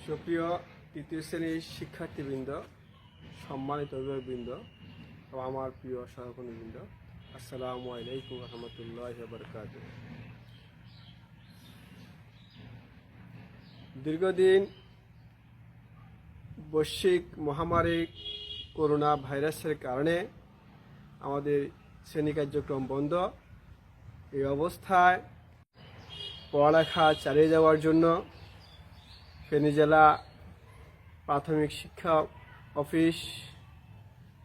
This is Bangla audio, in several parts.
সুপ্রিয় তৃতীয় শ্রেণীর শিক্ষার্থীবৃন্দ, সম্মানিত অভিভাবকবৃন্দ ও আমার প্রিয় সহকর্মীবৃন্দ, আসসালামু আলাইকুম রহমতুল্লাহি ওয়া বারাকাতুহু। দীর্ঘদিন বৈশ্বিক মহামারী করোনা ভাইরাসের কারণে আমাদের শ্রেণী কার্যক্রম বন্ধ। এই অবস্থায় পড়ালেখা চালিয়ে যাওয়ার জন্য ফেনী জেলা প্রাথমিক শিক্ষা অফিস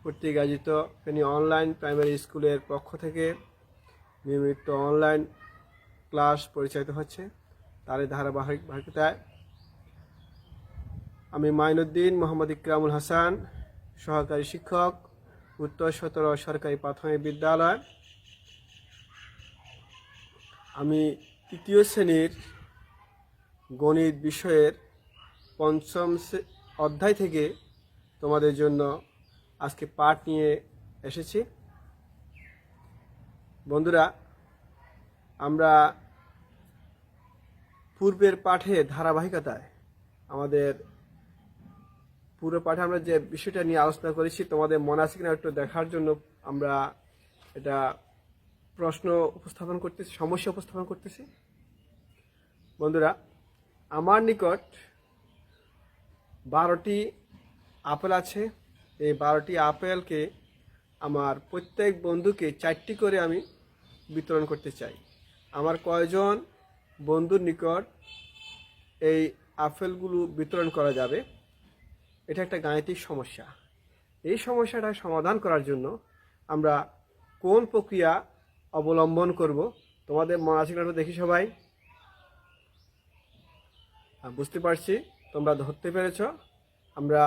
কর্তৃক আয়োজিত ফেনী অনলাইন প্রাইমারি স্কুলের পক্ষ থেকে নিয়মিত অনলাইন ক্লাস পরিচালিত হচ্ছে। তার ধারাবাহিকতায় আমি মাইনুদ্দিন মোহাম্মদ ইকরামুল হাসান, সহকারী শিক্ষক, উত্তর 17 সরকারি প্রাথমিক বিদ্যালয়। আমি তৃতীয় শ্রেণীর গণিত বিষয়ের 5ম অধ্যায় থেকে তোমাদের জন্য আজকে পাঠ নিয়ে এসেছি। বন্ধুরা, আমরা পূর্বের পাঠে ধারাবাহিকতায় আমাদের পুরো পাঠে আমরা যে বিষয়টা নিয়ে আলোচনা করেছি তোমাদের মনে আছে কিনা একটু দেখার জন্য আমরা এটা প্রশ্ন উপস্থাপন করতেছি, সমস্যা উপস্থাপন করতেছি। বন্ধুরা, আমার নিকট 12টি আপেল আছে। এই 12টি আপেলকে আমার প্রত্যেক বন্ধুকে 4টি করে আমি বিতরণ করতে চাই। আমার কয়জন বন্ধুর নিকট এই আপেলগুলো বিতরণ করা যাবে? এটা একটা গাণিতিক সমস্যা। এই সমস্যাটা সমাধান করার জন্য আমরা কোন প্রক্রিয়া অবলম্বন করব তোমাদের মনে আছে কিনা দেখি সবাই। বুঝতে পারছি তোমরা ধরতে পেরেছ। আমরা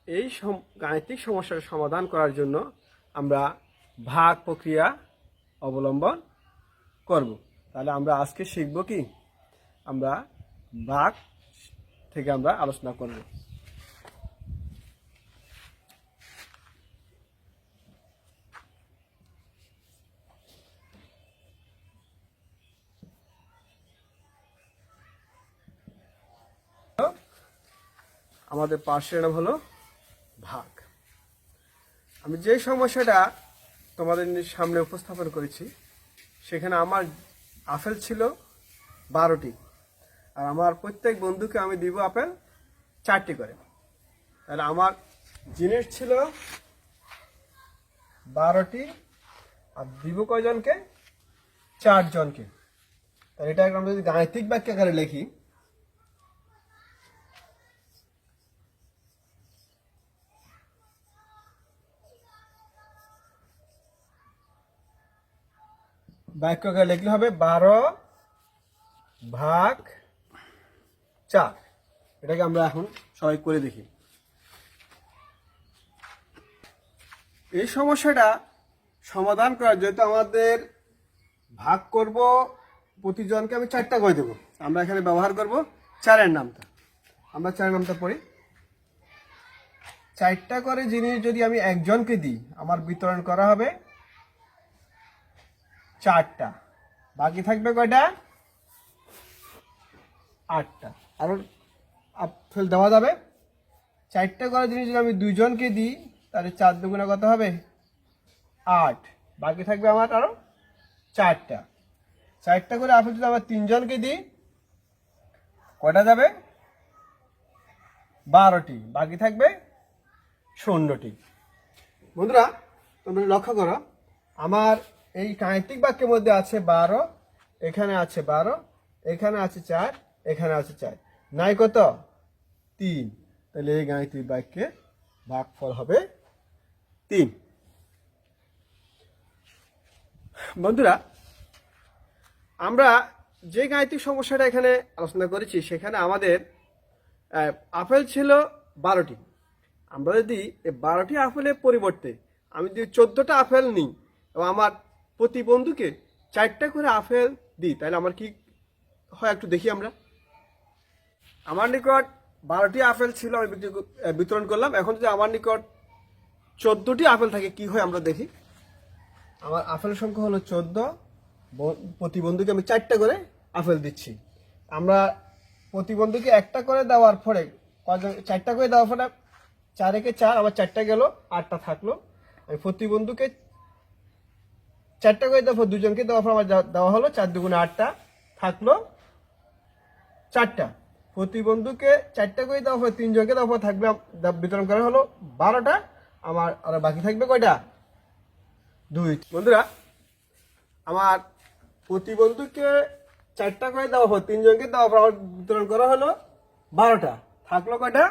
এই গাণিতিক সমস্যার সমাধান করার জন্য আমরা ভাগ প্রক্রিয়া অবলম্বন করব। তাহলে আমরা আজকে শিখব কি? আমরা ভাগ থেকে আমরা আলোচনা করব। আমাদের পাশের নাম হলো ভাগ। আমি যে সমস্যাটা তোমাদের সামনে উপস্থাপন করেছি সেখানে আমার আপেল ছিল 12টি, আর আমার প্রত্যেক বন্ধুকে আমি দিব আপেল 4টি করে। তাহলে আমার জিনিস ছিল 12টি, আর দিব কয়জনকে? 4 জনকে। তাহলে এটা আমরা যদি গাণিতিক বাক্য আকারে লিখি, বাক্যকে লিখলে হবে 12 ভাগ 4। এটাকে আমরা এখন সবাই করে দেখি। এই সমস্যাটা সমাধান করার যেহেতু আমাদের ভাগ করব, প্রতিজনকে আমি 4টা করে দেবো। আমরা এখানে ব্যবহার করব 4-এর নামটা। আমরা 4-এর নামটা পড়ি। 4টা করে জিনিস যদি আমি একজনকে দিই, আমার বিতরণ করা হবে 4টা। বাকি থাকবে কয়টা? 8টা। আরো আপেল দেওয়া যাবে। 4টা করে জিনিস যদি আমি 2 জনকে দিই, তাহলে 4 দুগুণে কত হবে? 8। বাকি থাকবে আমার আরো 4টা। 4টা করে আপেল যদি আমার 3 জনকে দিই, কয়টা যাবে? 12টি। বাকি থাকবে 0টি। বন্ধুরা, তোমরা লক্ষ্য করো, আমার এই গাণিতিক বাক্যের মধ্যে আছে 12, এখানে আছে 12, এখানে আছে 4, এখানে আছে 4, নাই কত? 3। তাহলে এই গাণিতিক বাক্যের ভাগফল হবে 3। বন্ধুরা, আমরা যে গাণিতিক সমস্যাটা এখানে আলোচনা করেছি সেখানে আমাদের আপেল ছিল 12টি। আমরা যদি এই 12টি আপেলের পরিবর্তে আমি যদি 14টা আপেল নিই এবং আমার প্রতি বন্ধুকে 4টা করে আপেল দিই, তাহলে আমার কি হয় একটু দেখি আমরা। আমার নিকট 12টি আপেল ছিল, আমি বিতরণ করলাম। এখন যদি আমার নিকট 14টি আপেল থাকে কি হয় আমরা দেখি। আমার আপেলের সংখ্যা হলো 14, প্রতি বন্ধুকে আমি 4টা করে আপেল দিচ্ছি। আমরা প্রতিবন্ধীকে একটা করে দেওয়ার পরে চারটা করে দেওয়ার পরে 4 একে 4, আবার 4টা গেল, 8টা থাকলো। আমি প্রতিবন্ধীকে 4টা করে দেওয়ার পর দুজনকে দেওয়ার পর আমার দেওয়া হলো 4 দুগুণে 8টা থাকলো 4টা। প্রতিবন্ধুকে 4টা করে দেওয়ার পর 3 জনকে দেওয়ার পর থাকবে বিতরণ করা হলো 12টা। আমার আর বাকি থাকবে কয়টা? 2। বন্ধুরা, আমার প্রতিবন্ধুকে 4টা করে দেওয়া হলো, 3 জনকে দেওয়ার পর আমার বিতরণ করা হলো 12টা, থাকলো কয়টা?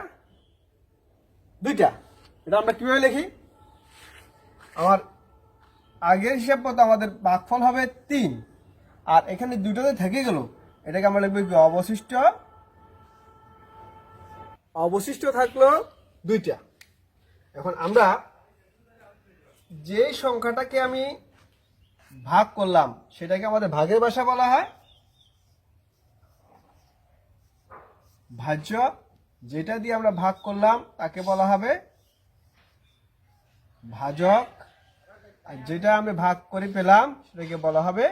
2টা। এটা আমরা কিভাবে লিখি? আমার আগের হিসাব মতো আমাদের ভাগফল হবে 3, আর এখানে 2টাতে থেকে গেল, এটাকে আমরা লিখবো কি? অবশিষ্ট থাকলো 2টা। এখন আমরা যে সংখ্যাটাকে আমি ভাগ করলাম সেটাকে আমাদের ভাগের ভাষা বলা হয় ভাজ্য। যেটা দিয়ে আমরা ভাগ করলাম তাকে বলা হবে ভাজক, আর যেটা আমি ভাগ করে পেলাম সেটাকে বলা হবে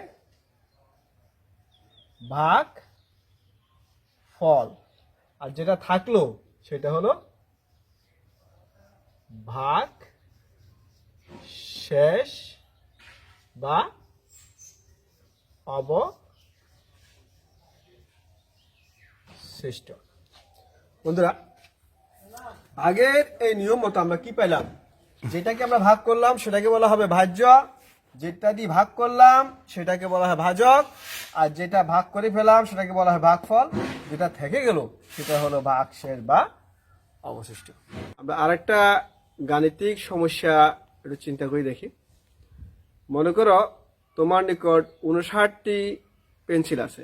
ভাগ ফল, আর যেটা থাকলো সেটা হলো ভাগ শেষ বা অবশিষ্ট। বন্ধুরা, আগের এই নিয়ম মতো আমরা কি পেলাম? যেটাকে আমরা ভাগ করলাম সেটাকে বলা হবে ভাজ্য, যেটা দিয়ে ভাগ করলাম সেটাকে বলা হয় ভাজক, আর যেটা ভাগ করে ফেলাম সেটাকে বলা হয় ভাগফল, যেটা থেকে গেল সেটা হলো ভাগশেষ বা অবশিষ্ট। আমরা আরেকটা গাণিতিক সমস্যা একটু চিন্তা করে দেখি। মনে করো তোমার নিকট 59টি পেন্সিল আছে।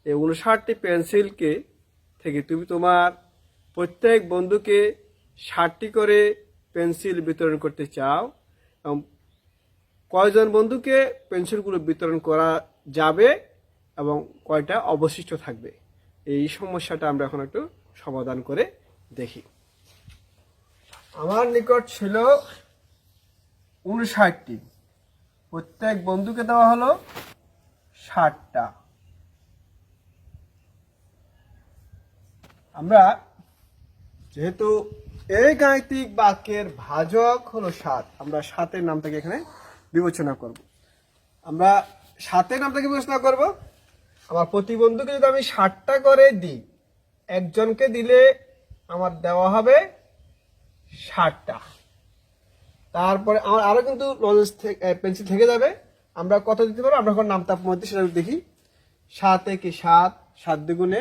এই 59টি পেন্সিলকে থেকে তুমি তোমার প্রত্যেক বন্ধুকে 60টি করে পেন্সিল বিতরণ করতে চাও, এবং কয়জন বন্ধুকে পেন্সিলগুলো বিতরণ করা যাবে এবং কয়টা অবশিষ্ট থাকবে, এই সমস্যাটা আমরা এখন একটু সমাধান করে দেখি। আমার নিকট ছিল 59টি, প্রত্যেক বন্ধুকে দেওয়া হলো 60টা। আমরা যেহেতু এই গাণিতিক বাক্যের ভাজক হলো 7, আমরা 7-এর নামটাকে এখানে বিবেচনা করব। আমরা 7-এর নামটাকে বিবেচনা করব। আমার প্রতিবন্ধুকে যদি আমি 60টা করে দিই, একজনকে দিলে আমার দেওয়া হবে 60টা। তারপরে আমার আরো কিন্তু পেন্সিল থেকে যাবে, আমরা কত দিতে পারবো? আমরা এখন নামতাপ মধ্যে সেটা দেখি। 7 একে 7, 7 দুগুণে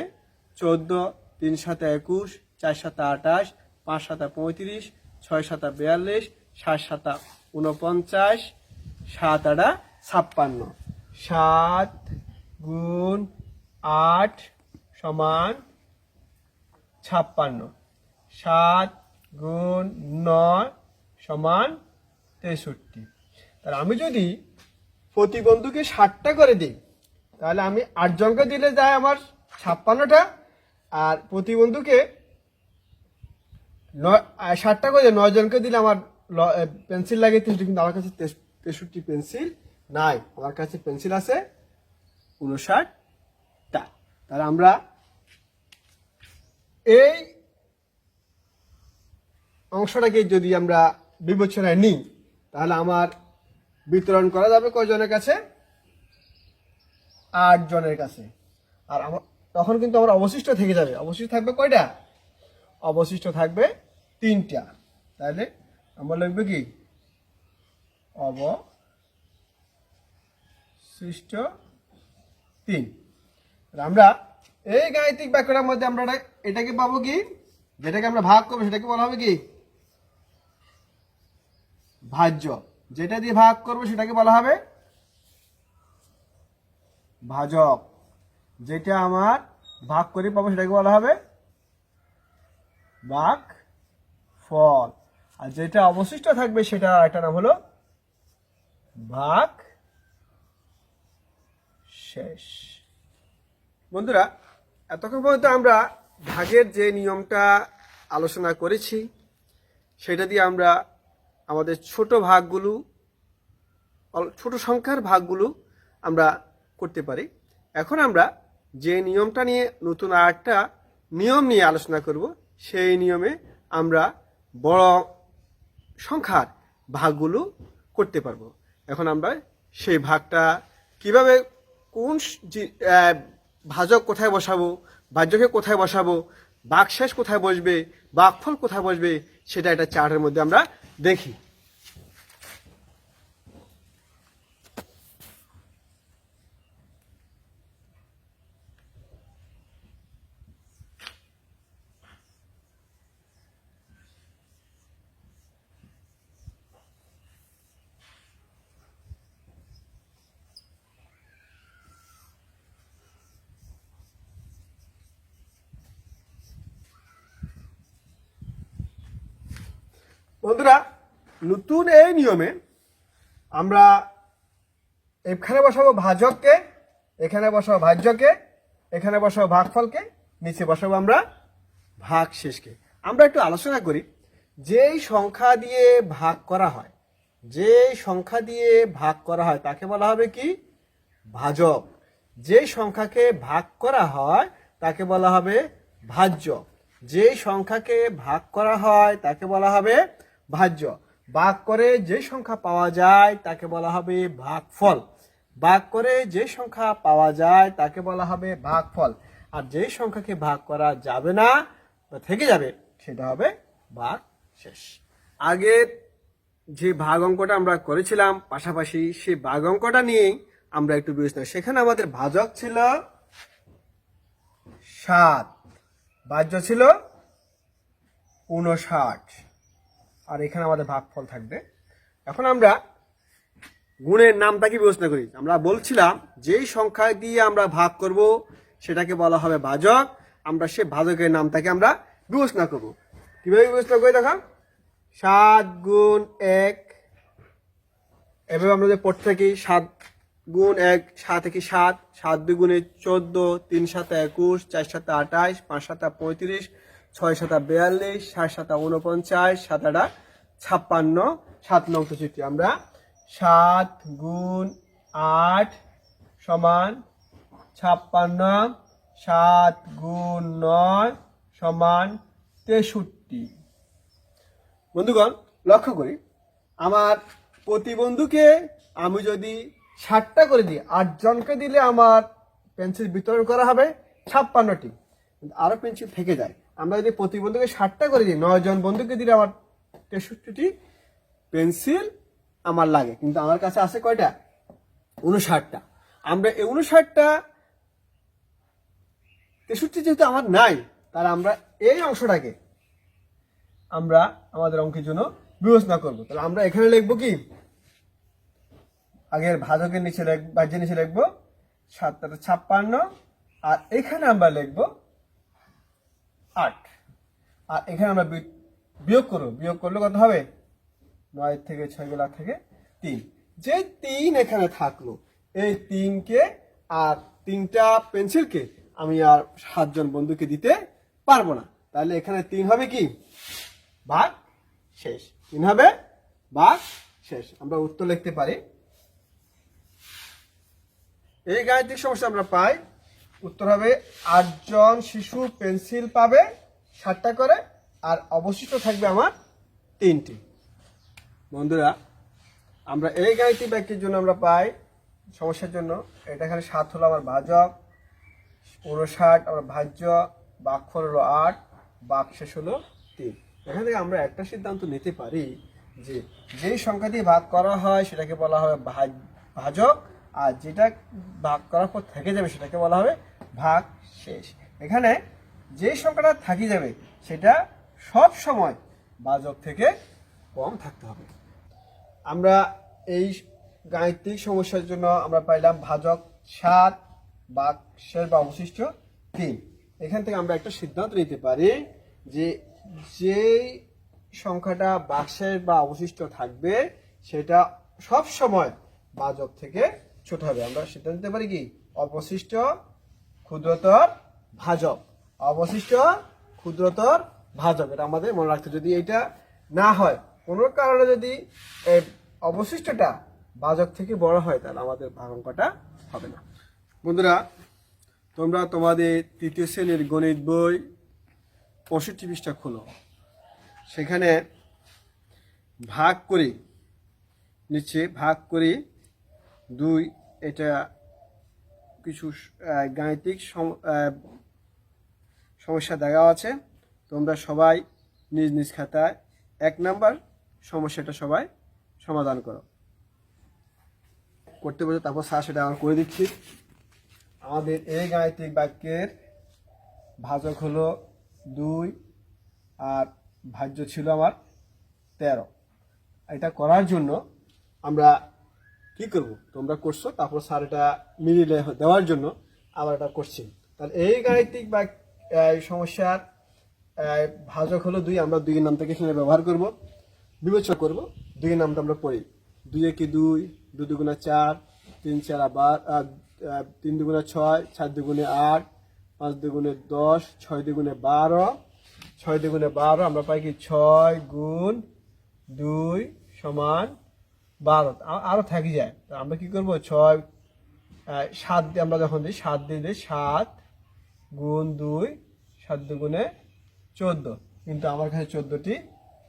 14, 3 7 21, 4 7 28, 5 7 35, 6 7 42, 7 7 49, 7 8 56। 7 গুণ 8 সমান 56, 7 গুণ 9 সমান 63। তাহলে আমি যদি প্রতিবন্ধুকে 60টা করে দিই, তাহলে আমি 8 জনকে দিলে যায় আমার 56টা, আর প্রতিবন্ধুকে 60টা করে 9 জনকে দিলে আমার পেন্সিল লাগে 63, কিন্তু আমার কাছে 63 পেন্সিল নাই, আমার কাছে পেন্সিল আছে 59টা। তাহলে আমরা এই অংশটাকে যদি আমরা বিবেচনায় নিই, তাহলে আমার বিতরণ করা যাবে কয়জনের কাছে? 8 জনের কাছে। আর আমার তখন কিন্তু আমার অবশিষ্ট থেকে যাবে। অবশিষ্ট থাকবে কয়টা? অবশিষ্ট থাকবে 3টা। তাহলে আমরা লিখবে কি? অবশিষ্ট 3। আমরা এই গাণিতিক বাক্যটার মধ্যে আমরা এটাকে পাবো কি? যেটাকে আমরা ভাগ করবো সেটাকে বলা হবে কি? ভাজ্য। যেটা দিয়ে ভাগ করবো সেটাকে বলা হবে ভাজক। যেটা আমার ভাগ করে পাবো সেটাকে বলা হবে ভাগ ফল। আর যেটা অবশিষ্ট থাকবে সেটা একটা নাম হলো ভাগ শেষ। বন্ধুরা, এতক্ষণ পর্যন্ত আমরা ভাগের যে নিয়মটা আলোচনা করেছি সেটা দিয়ে আমরা আমাদের ছোট ভাগগুলো, ছোট সংখ্যার ভাগগুলো আমরা করতে পারি। এখন আমরা যে নিয়মটা নিয়ে নতুন আরেকটা নিয়ম নিয়ে আলোচনা করব, সেই নিয়মে আমরা বড় সংখ্যার ভাগগুলো করতে পারবো। এখন আমরা সেই ভাগটা কিভাবে, কোন ভাজক কোথায় বসাবো, ভাজ্যকে কোথায় বসাবো, ভাগশেষ কোথায় বসবে, ভাগফল কোথায় বসবে, সেটা একটা চার্টের মধ্যে আমরা দেখি। বন্ধুরা, নতুন এই নিয়মে আমরা এখানে বসাবো ভাজককে, এখানে বসাবো ভাজ্যকে, এখানে বসাবো ভাগফলকে, নিচে বসাবো আমরা ভাগশেষকে। আমরা একটু আলোচনা করি। যেই সংখ্যা দিয়ে ভাগ করা হয়, যেই সংখ্যা দিয়ে ভাগ করা হয় তাকে বলা হবে কি? ভাজক। যেই সংখ্যাকে ভাগ করা হয় তাকে বলা হবে ভাজ্য। যেই সংখ্যাকে ভাগ করা হয় তাকে বলা হবে ভাজ্য। ভাগ করে যে সংখ্যা পাওয়া যায় তাকে বলা হবে ভাগফল। ভাগ করে যে সংখ্যা পাওয়া যায় তাকে বলা হবে ভাগফল। আর যে সংখ্যাকে ভাগ করা যাবে না বা থেকে যাবে সেটা হবে ভাগশেষ। আগের যে ভাগ অঙ্কটা আমরা করেছিলাম পাশাপাশি, সেই ভাগ অঙ্কটা নিয়েই আমরা একটু বিবেচনা। সেখানে আমাদের ভাজক ছিল 7, ভাজ্য ছিল 59, আর এখানে আমাদের ভাগফল থাকবে। এখন আমরা গুণের নামটাকে বিবেচনা করি। আমরা বলছিলাম যেই সংখ্যা দিয়ে আমরা ভাগ করব সেটাকে বলা হবে ভাজক। আমরা সে ভাজকের নামটাকে আমরা বিবেচনা করব। কিভাবে বিবেচনা করি দেখো, 7 গুণ 1, এভাবে আমরা যে পড়তে থাকি, 7 গুণ 1, 7 থেকে 7, 7 2 গুণে 14, 3 7 21, 4 7 28, 5 7 35, 6 7 42, 7 7 49, 7 8 56, 7 9 64। আমরা 7 গুণ 8 সমান 56, 7 গুণ 9 সমান 63। বন্ধুগণ, লক্ষ্য করি, আমার প্রতিবন্ধুকে আমি যদি 60টা করে দিই, 8 জনকে দিলে আমার পেন্সিল বিতরণ করা হবে 56টি, আরো পেন্সিল থেকে যায়। আমরা যদি প্রতিবন্ধুকে 60টা করে দিই, 9 জন বন্ধুকে দিলে আমার 63টি পেন্সিল আমার লাগে। কিন্তু আমার কাছে আছে কয়টা? 59টা। আমরা এই 59টা, 63 যেহেতু আমার নাই, তাহলে আমরা এই অংশটাকে আমরা আমাদের অঙ্কের জন্য বিবেচনা করবো। তাহলে আমরা এখানে লিখবো কি? আগের ভাজকের নিচে ভাজ্যের নিচে লিখবো 7 56, আর এখানে আমরা লিখবো 8, আর এখানে আমরা বিয়োগ করবো। বিয়োগ করলে কত হবে? 9 থেকে 6 গেল, 8 থেকে 3। যে 3 এখানে থাকলো, এই 3কে আর 3টা পেন্সিলকে আমি আর 7 জন বন্ধুকে দিতে পারবো না। তাহলে এখানে 3 হবে কি? ভাগ শেষ। 3 হবে ভাগ শেষ। আমরা উত্তর লিখতে পারি। এই গাণিতিক সমস্যা আমরা পাই, উত্তর হবে 8 জন শিশু পেন্সিল পাবে 60টা করে, আর অবশিষ্ট থাকবে আমার 3টি। বন্ধুরা, আমরা এই গাণিতিক বাক্যের জন্য আমরা পাই সমস্যার জন্য, এটা এখানে 7 হলো আমার ভাজক, 59 আমার ভাজ্য, ভাগফল হলো 8, ভাগশেষ হলো 3। এখান থেকে আমরা একটা সিদ্ধান্ত নিতে পারি যে যেই সংখ্যা দিয়ে ভাগ করা হয় সেটাকে বলা হবে ভাজক, আর যেটা ভাগ করার পর থেকে যাবে সেটাকে বলা হবে ভাগ শেষ। এখানে যে সংখ্যাটা থাকি যাবে সেটা সব সময় ভাজক থেকে কম থাকতে হবে। আমরা এই গাণিতিক সমস্যার জন্য আমরা পাইলাম ভাজক 7, ভাগশেষ বা অবশিষ্ট 3। এখান থেকে আমরা একটা সিদ্ধান্ত নিতে পারি যে যেই সংখ্যাটা ভাগশেষ বা অবশিষ্ট থাকবে সেটা সব সময় ভাজক থেকে ছোট হবে। আমরা সিদ্ধান্ত নিতে পারি কি? অবশিষ্ট ক্ষুদ্রতর ভাজক, অবশিষ্ট ক্ষুদ্রতর ভাজক। এটা আমাদের মনে রাখতে, যদি এটা না হয়, কোনো কারণে যদি অবশিষ্টটা ভাজক থেকে বড় হয়, তাহলে আমাদের ভাগ অঙ্কটা হবে না। বন্ধুরা, তোমরা তোমাদের তৃতীয় শ্রেণীর গণিত বই 65 পৃষ্ঠা খোলো। সেখানে ভাগ করি, নিচে ভাগ করি 2, এটা কিছু গাণিতিক সমস্যা দেখা আছে। তোমরা সবাই নিজ নিজ খাতায় 1 নাম্বার সমস্যাটা সবাই সমাধান করো। করতে বলতে তারপর স্যার সেটা আমার করে দিচ্ছি। আমাদের এই গাণিতিক বাক্যের ভাজক হলো 2 আর ভাজ্য ছিল আমার 13। এটা করার জন্য আমরা কি করব, তোমরা করছো, তারপর স্যার এটা মিলিয়ে দেওয়ার জন্য আবার এটা করছি। তাহলে এই গাণিতিক বা সমস্যার ভাজক হলো 2, আমরা 2 এর নামটাকে এখানে ব্যবহার করব, বিবেচনা করব। 2 এর নামটা আমরা পড়ি। 2 এ কি 2, 2 দুগুণে 4, 3 4 আবার 3 দুগুণে 6, 4 দুগুণে 8, 5 দুগুণে 10, 6 দুগুণে 12, 6 দুগুণে 12 আমরা পাই কি 6 গুণ 2 সমান 12। আরো থাকি যায়, আমরা কি করব 6 7 দিয়ে আমরা যখন দিই 7 দিয়ে দিই 7 গুণ 2, 7 দুগুণে 14। কিন্তু আমার কাছে 14টি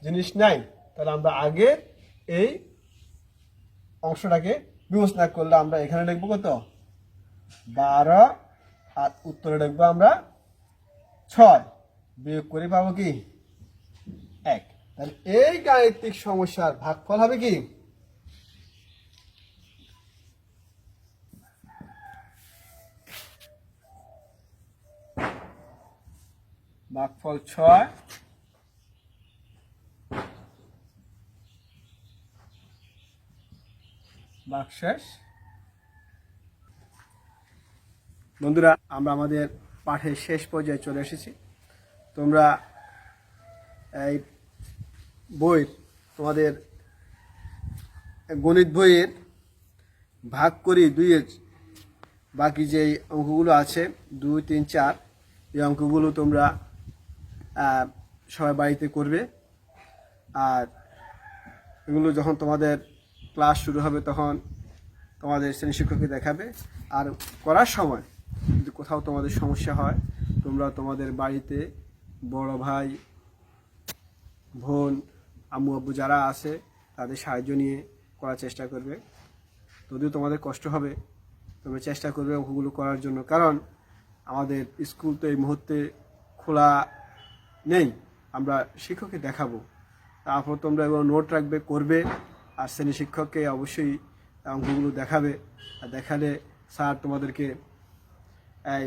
জিনিস নাই। তাহলে আমরা আগে এই অংশটাকে বিবেচনা করলে আমরা এখানে লিখবো কত 12 আর উত্তরে লিখবো আমরা 6, বিয়োগ করে পাবো কি 1। তাহলে এই গাণিতিক সমস্যার ভাগফল হবে কি ভাগফল 6 ভাগশেষ। বন্ধুরা, আমরা আমাদের পাঠের শেষ পর্যায়ে চলে এসেছি। তোমরা এই বইয়ের তোমাদের গণিত বইয়ের ভাগ করি 2-এর বাকি যে অঙ্কগুলো আছে 2 3 4, এই অঙ্কগুলো তোমরা সবাই বাড়িতে করবে। আর এগুলো যখন তোমাদের ক্লাস শুরু হবে তখন তোমাদের শ্রেণী শিক্ষককে দেখাবে। আর করার সময় যদি কোথাও তোমাদের সমস্যা হয়, তোমরা তোমাদের বাড়িতে বড় ভাই বোন আম্মু আব্বু যারা আছে তাদের সাহায্য নিয়ে করার চেষ্টা করবে। যদিও তোমাদের কষ্ট হবে, তোমরা চেষ্টা করবে অঙ্কগুলো করার জন্য, কারণ আমাদের স্কুল তো এই মুহূর্তে খোলা নেই। আমরা শিক্ষককে দেখাবো, তারপর তোমরা এগুলো নোট রাখবে, করবে। আর শ্রেণী শিক্ষককে অবশ্যই অঙ্কগুলো দেখাবে। আর দেখালে স্যার তোমাদেরকে এই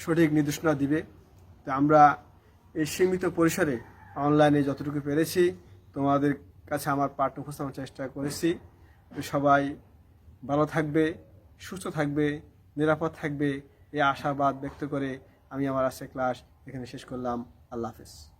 সঠিক নির্দেশনা দিবে। তো আমরা এই সীমিত পরিসরে অনলাইনে যতটুকু পেরেছি তোমাদের কাছে আমার পাঠ্য উপস্থাপনের চেষ্টা করেছি। সবাই ভালো থাকবে, সুস্থ থাকবে, নিরাপদ থাকবে, এই আশাবাদ ব্যক্ত করে আমি আমার আজকের ক্লাস এখানে শেষ করলাম। আল্লাহ হাফেজ।